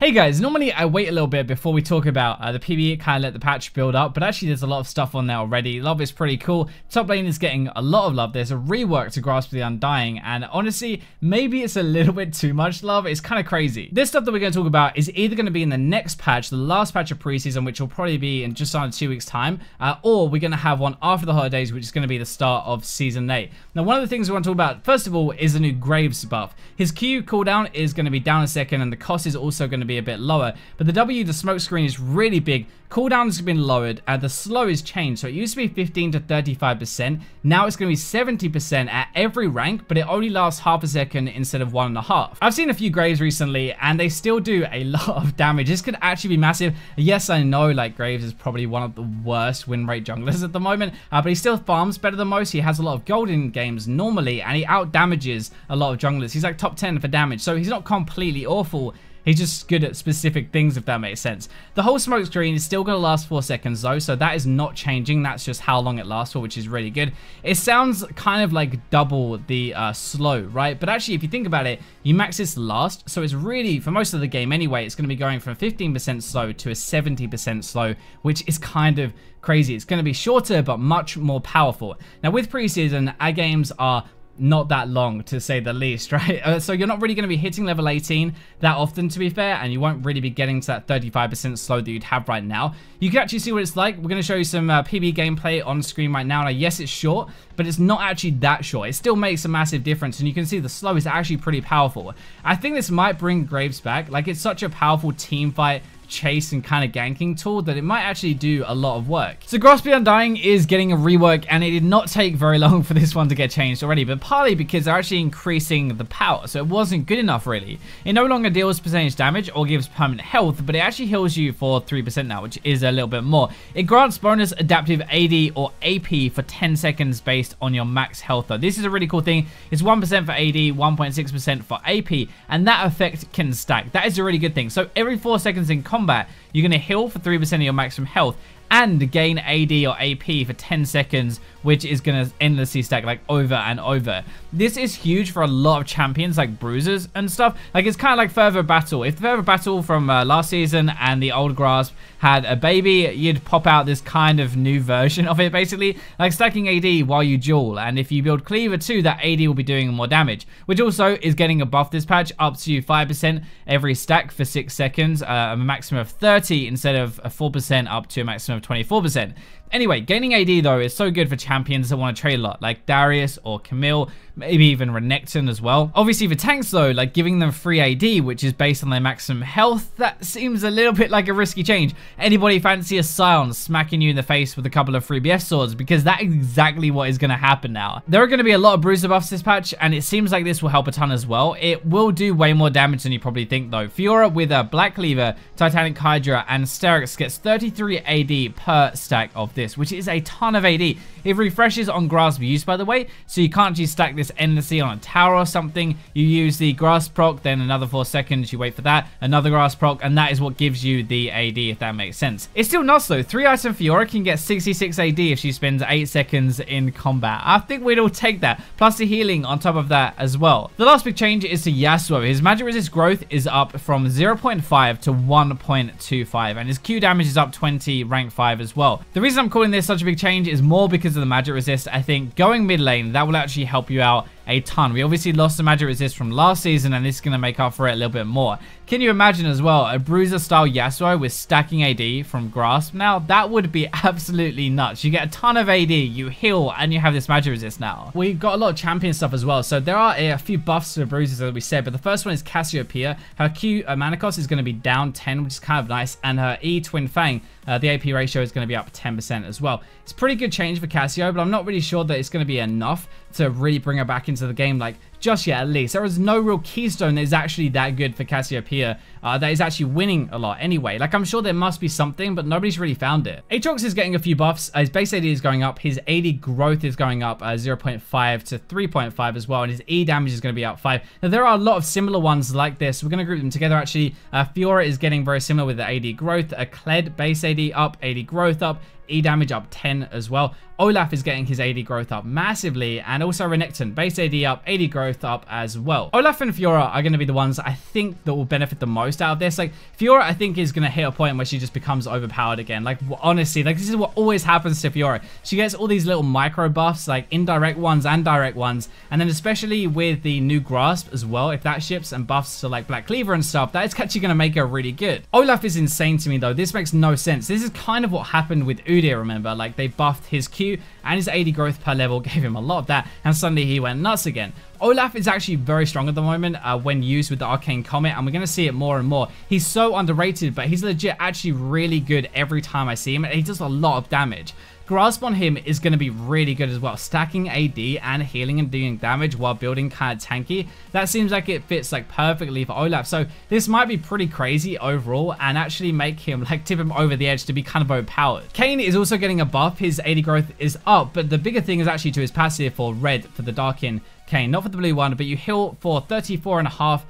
Hey guys, normally I wait a little bit before we talk about the PBE, kind of let the patch build up, but actually there's a lot of stuff on there already. A lot of it's pretty cool. Top lane is getting a lot of love. There's a rework to Grasp the Undying, and honestly, maybe it's a little bit too much love. It's kind of crazy. This stuff that we're going to talk about is either going to be in the next patch, the last patch of preseason, which will probably be in just under 2 weeks time, or we're going to have one after the holidays, which is going to be the start of Season 8. Now, one of the things we want to talk about, first of all, is the new Graves buff. His Q cooldown is going to be down a second, and the cost is also going to be a bit lower. But the W, the smoke screen, is really big. Cooldown has been lowered, and the slow is changed. So it used to be 15 to 35%. Now it's going to be 70% at every rank, but it only lasts half a second instead of 1.5. I've seen a few Graves recently, and they still do a lot of damage. This could actually be massive. Yes, I know, like, Graves is probably one of the worst win rate junglers at the moment, but he still farms better than most. He has a lot of gold in games normally, and he out damages a lot of junglers. He's like top 10 for damage, so he's not completely awful. He's just good at specific things, if that makes sense. The whole smoke screen is still going to last 4 seconds though, so that is not changing. That's just how long it lasts for, which is really good. It sounds kind of like double the slow, right? But actually, if you think about it, you max this last, so it's really, for most of the game anyway, it's going to be going from 15% slow to a 70% slow, which is kind of crazy. It's going to be shorter, but much more powerful. Now, with preseason, our games are not that long, to say the least, right? So you're not really going to be hitting level 18 that often, to be fair, and you won't really be getting to that 35% slow that you'd have right now. You can actually see what it's like. We're going to show you some PB gameplay on screen right now. Now, yes, it's short, but it's not actually that short. It still makes a massive difference, and you can see the slow is actually pretty powerful. I think this might bring Graves back. Like, it's such a powerful team fight, chase, and kind of ganking tool that it might actually do a lot of work. So Grasp the Undying is getting a rework, and it did not take very long for this one to get changed already, but partly because they're actually increasing the power, so it wasn't good enough really. It no longer deals percentage damage or gives permanent health, but it actually heals you for 3% now, which is a little bit more. It grants bonus adaptive AD or AP for 10 seconds based on your max health though. This is a really cool thing. It's 1% for AD, 1.6% for AP, and that effect can stack. That is a really good thing. So every 4 seconds in combat, you're going to heal for 3% of your maximum health and gain AD or AP for 10 seconds, which is going to endlessly stack, like, over and over. This is huge for a lot of champions like bruisers and stuff. Like, it's kind of like Further Battle. If the Further Battle from last season and the old Grasp had a baby, you'd pop out this kind of new version of it, basically, like stacking AD while you duel. And if you build Cleaver too, that AD will be doing more damage, which also is getting a buff this patch, up to 5% every stack for 6 seconds, a maximum of 30 instead of a 4%, up to a maximum of 24%. Anyway, gaining AD though is so good for champions that want to trade a lot, like Darius or Camille, maybe even Renekton as well. Obviously for tanks though, like giving them free AD, which is based on their maximum health, that seems a little bit like a risky change. Anybody fancy a Scion smacking you in the face with a couple of free BF swords? Because that is exactly what is going to happen now. There are going to be a lot of bruiser buffs this patch, and it seems like this will help a ton as well. It will do way more damage than you probably think though. Fiora with a Black Cleaver, Titanic Hydra, and Sterix gets 33 AD per stack of this, which is a ton of AD. It refreshes on Grasp use, by the way, so you can't just stack this endlessly on a tower or something. You use the Grasp proc, then another 4 seconds, you wait for that, another Grasp proc, and that is what gives you the AD, if that makes sense. It's still nuts though. 3-item Fiora can get 66 AD if she spends 8 seconds in combat. I think we'd all take that, plus the healing on top of that as well. The last big change is to Yasuo. His magic resist growth is up from 0.5 to 1.25, and his Q damage is up 20 rank 5 as well. The reason I'm calling this such a big change is more because of the magic resist. I think going mid lane, that will actually help you out a ton. We obviously lost the magic resist from last season, and this is going to make up for it a little bit more. Can you imagine as well a bruiser style Yasuo with stacking AD from Grasp? Now that would be absolutely nuts. You get a ton of AD, you heal, and you have this magic resist now. We've got a lot of champion stuff as well, so there are a few buffs to bruisers as we said, but the first one is Cassiopeia. Her Q mana cost is going to be down 10, which is kind of nice, and her E Twin Fang, the AP ratio is going to be up 10% as well. It's a pretty good change for Cassio, but I'm not really sure that it's going to be enough to really bring her back into the game, like, just yet at least. There is no real keystone that is actually that good for Cassiopeia that is actually winning a lot anyway. Like, I'm sure there must be something, but nobody's really found it. Aatrox is getting a few buffs. His base AD is going up. His AD growth is going up 0.5 to 3.5 as well, and his E damage is going to be up 5. Now, there are a lot of similar ones like this. We're going to group them together actually. Fiora is getting very similar with the AD growth. A Kled base AD up, AD growth up, E damage up 10 as well. Olaf is getting his AD growth up massively, and also Renekton base AD up, AD growth growth up as well. Olaf and Fiora are going to be the ones I think that will benefit the most out of this. Like, Fiora, I think, is going to hit a point where she just becomes overpowered again. Like, honestly, like, this is what always happens to Fiora. She gets all these little micro buffs, like indirect ones and direct ones, and then especially with the new grasp as well, if that ships and buffs to like Black Cleaver and stuff, that is actually going to make her really good. Olaf is insane to me though. This makes no sense. This is kind of what happened with Udyr, remember? Like, they buffed his Q and his AD growth per level, gave him a lot of that, and suddenly he went nuts again. Olaf is actually very strong at the moment when used with the Arcane Comet, and we're going to see it more and more. He's so underrated, but he's legit actually really good every time I see him, and he does a lot of damage. Grasp on him is going to be really good as well, stacking AD and healing and doing damage while building kind of tanky. That seems like it fits like perfectly for Olaf, so this might be pretty crazy overall and actually make him like tip him over the edge to be kind of overpowered. Kayn is also getting a buff. His AD growth is up, but the bigger thing is actually to his passive for red for the Darkin Kayn, not for the blue one, but you heal for 34.5%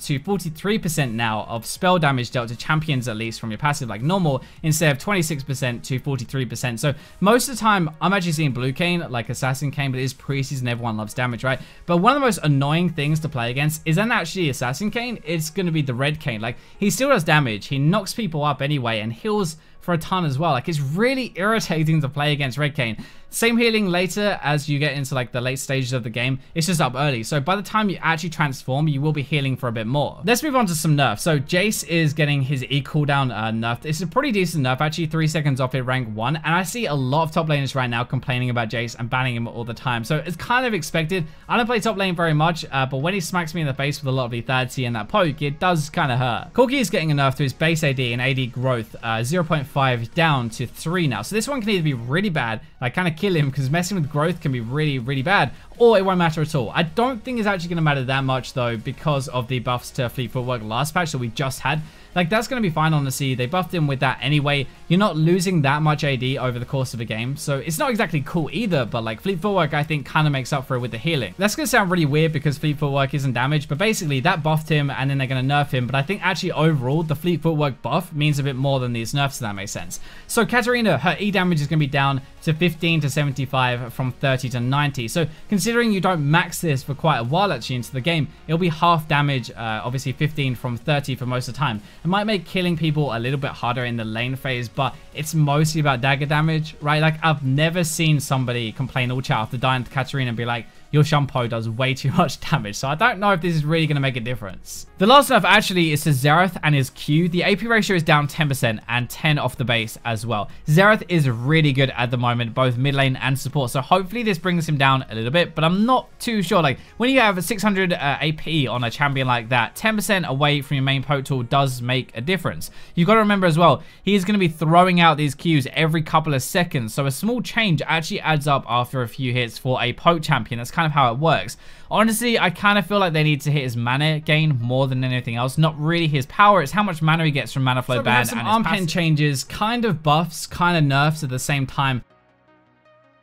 to 43% now of spell damage dealt to champions, at least from your passive like normal, instead of 26% to 43%. So most of the time I'm actually seeing blue Kayn like Assassin Kayn, but it is preseason, everyone loves damage, right? But one of the most annoying things to play against isn't actually Assassin Kayn, it's going to be the red Kayn. Like, he still does damage, he knocks people up anyway and heals for a ton as well. Like, it's really irritating to play against red Kayn. Same healing later as you get into like the late stages of the game. It's just up early. So by the time you actually transform, you will be healing for a bit more. Let's move on to some nerfs. So Jayce is getting his E cooldown nerfed. It's a pretty decent nerf, actually 3 seconds off at rank 1. And I see a lot of top laners right now complaining about Jayce and banning him all the time. So it's kind of expected. I don't play top lane very much, but when he smacks me in the face with a lot of lethality and that poke, it does kind of hurt. Corki is getting a nerf to his base AD and AD growth, 0.5 down to 3 now. So this one can either be really bad, like kind of kill him, because messing with growth can be really, really bad, or it won't matter at all. I don't think it's actually going to matter that much though, because of the buffs to Fleet Footwork last patch that we just had. Like, that's going to be fine, honestly. They buffed him with that anyway. You're not losing that much AD over the course of a game, so it's not exactly cool either, but like Fleet Footwork, I think, kind of makes up for it with the healing. That's going to sound really weird because Fleet Footwork isn't damaged, but basically that buffed him and then they're going to nerf him. But I think actually overall, the Fleet Footwork buff means a bit more than these nerfs, if that makes sense. So Katerina, her E damage is going to be down to 15 to 75 from 30 to 90. So considering you don't max this for quite a while actually into the game, it'll be half damage, obviously 15 from 30 for most of the time. It might make killing people a little bit harder in the lane phase, but it's mostly about dagger damage, right? Like, I've never seen somebody complain all chat after dying to Katerina and be like, your Shampoo does way too much damage. So I don't know if this is really going to make a difference. The last nerf actually is to Azeroth and his Q. The AP ratio is down 10% and 10 off the base as well. Azeroth is really good at the moment, both mid lane and support. So hopefully this brings him down a little bit, but I'm not too sure. Like, when you have 600 AP on a champion like that, 10% away from your main poke tool does make a difference. You've got to remember as well, he is going to be throwing out these Qs every couple of seconds. So a small change actually adds up after a few hits for a poke champion. That's kind of how it works. Honestly, I kind of feel like they need to hit his mana gain more than anything else. Not really his power, it's how much mana he gets from mana flow ban. Some arm pen changes, kind of buffs, kind of nerfs at the same time.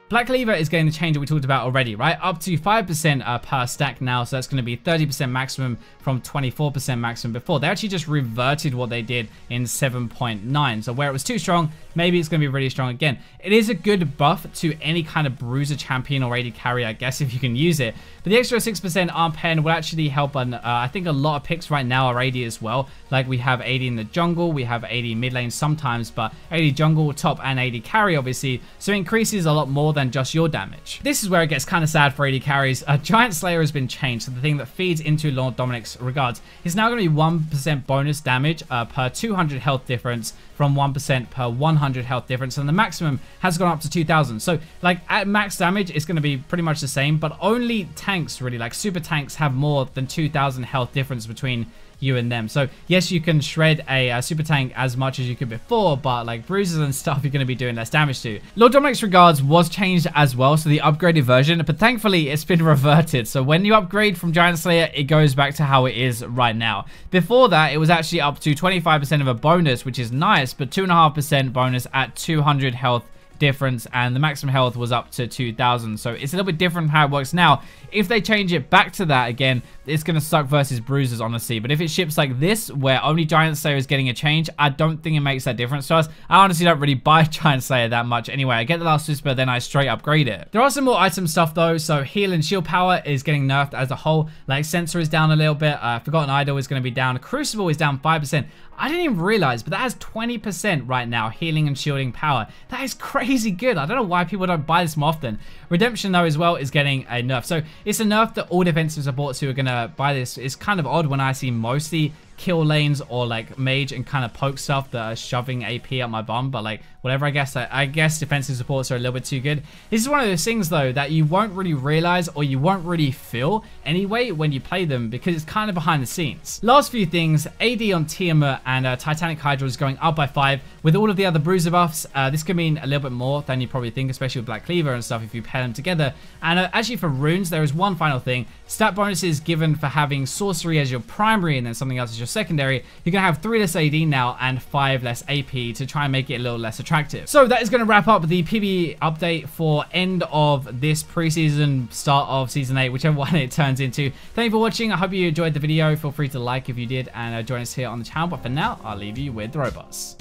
Black Cleaver is getting the change that we talked about already, right? Up to 5% per stack now, so that's going to be 30% maximum from 24% maximum before. They actually just reverted what they did in 7.9. So where it was too strong, maybe it's going to be really strong again. It is a good buff to any kind of bruiser champion or AD carry, I guess, if you can use it. But the extra 6% arm pen will actually help on, I think a lot of picks right now are AD as well. Like, we have AD in the jungle, we have AD mid lane sometimes, but AD jungle, top, and AD carry, obviously. So it increases a lot more than just your damage. This is where it gets kind of sad for AD carries. Giant Slayer has been changed, so the thing that feeds into Lord Dominic's regards is now going to be 1% bonus damage per 200 health difference from 1% per 100 health difference, and the maximum has gone up to 2000. So like at max damage it's going to be pretty much the same, but only tanks, really, like super tanks, have more than 2000 health difference between you and them. So yes, you can shred a super tank as much as you could before, but like bruises and stuff you're going to be doing less damage to. Lord Dominic's regards was changed as well, so the upgraded version, but thankfully it's been reverted. So when you upgrade from Giant Slayer, it goes back to how it is right now. Before that, it was actually up to 25% of a bonus, which is nice, but 2.5% bonus at 200 health difference, and the maximum health was up to 2000. So it's a little bit different how it works now. If they change it back to that again, it's going to suck versus bruisers, honestly. But if it ships like this, where only Giant Slayer is getting a change, I don't think it makes that difference to us. I honestly don't really buy Giant Slayer that much. Anyway, I get the Last Whisper, then I straight upgrade it. There are some more item stuff though. So heal and shield power is getting nerfed as a whole. Like Sensor is down a little bit. Forgotten Idol is going to be down. Crucible is down 5%. I didn't even realize, but that has 20% right now, healing and shielding power. That is crazy good. I don't know why people don't buy this more often. Redemption, though, as well, is getting a nerf. So it's a nerf that all defensive supports who are going to buy this. It's kind of odd when I see mostly kill lanes or like mage and kind of poke stuff that are shoving AP up my bum, but like whatever. I guess defensive supports are a little bit too good. This is one of those things though that you won't really realize or you won't really feel anyway when you play them, because it's kind of behind the scenes. Last few things, AD on Temu and Titanic Hydra is going up by 5 with all of the other bruiser buffs. This could mean a little bit more than you probably think, especially with Black Cleaver and stuff if you pair them together. And actually for runes, there is one final thing. Stat bonuses given for having sorcery as your primary and then something else as your secondary. You're going to have 3 less AD now and 5 less AP to try and make it a little less attractive. So that is going to wrap up the PBE update for end of this preseason, start of season 8, whichever one it turns into. Thank you for watching. I hope you enjoyed the video. Feel free to like if you did and join us here on the channel. But for now, I'll leave you with the robots.